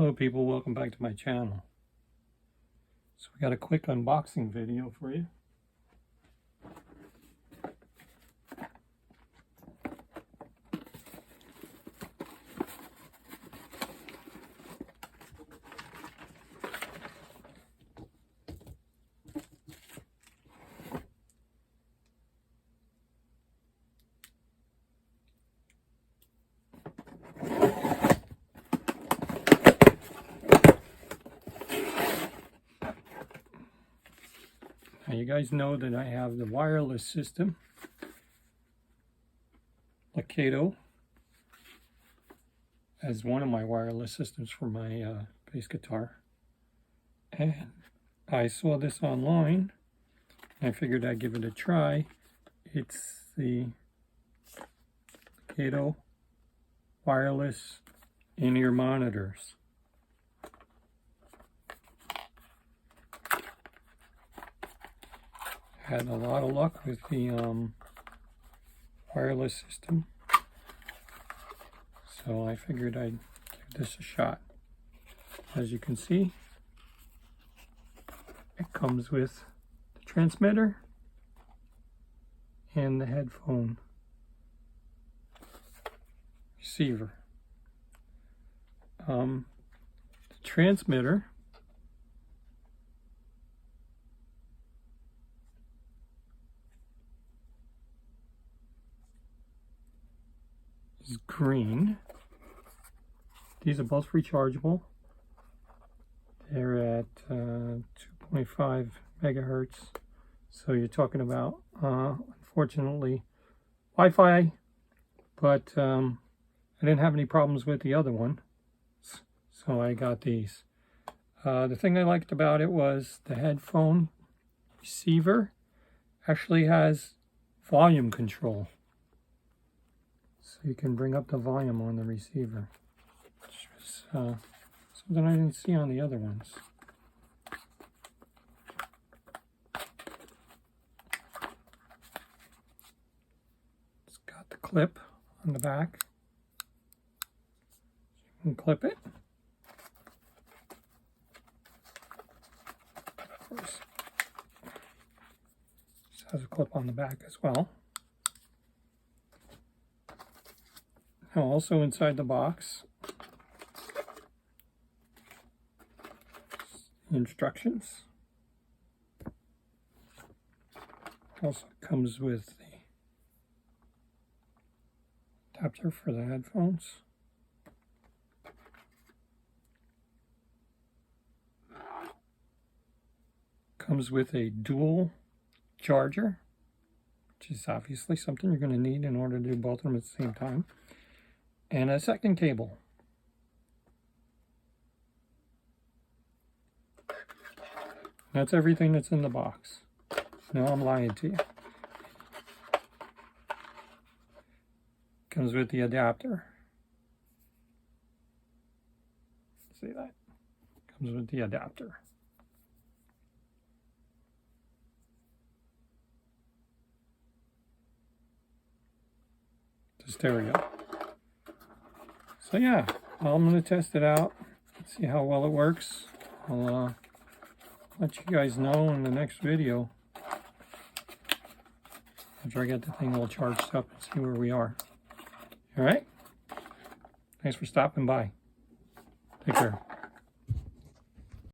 Hello people, welcome back to my channel. So we got a quick unboxing video for you. Now you guys know that I have the wireless system, Lekato, as one of my wireless systems for my bass guitar. And I saw this online, and I figured I'd give it a try. It's the Lekato wireless in-ear monitors. Had a lot of luck with the wireless system, so I figured I'd give this a shot. As you can see, it comes with the transmitter and the headphone receiver. The transmitter is green. These are both rechargeable. They're at 2.5 megahertz. So you're talking about, unfortunately, Wi-Fi, but I didn't have any problems with the other one, so I got these. The thing I liked about it was the headphone receiver actually has volume control. So you can bring up the volume on the receiver, which was something I didn't see on the other ones. It's got the clip on the back. You can clip it. Of course, this has a clip on the back as well. Now also inside the box, instructions. Also comes with the adapter for the headphones. Comes with a dual charger, which is obviously something you're going to need in order to do both of them at the same time. And a second cable. That's everything that's in the box. No, I'm lying to you. Comes with the adapter. See that? Comes with the adapter. The stereo. So yeah, I'm going to test it out, see how well it works. I'll let you guys know in the next video after I get the thing all charged up and see where we are. All right? Thanks for stopping by. Take care.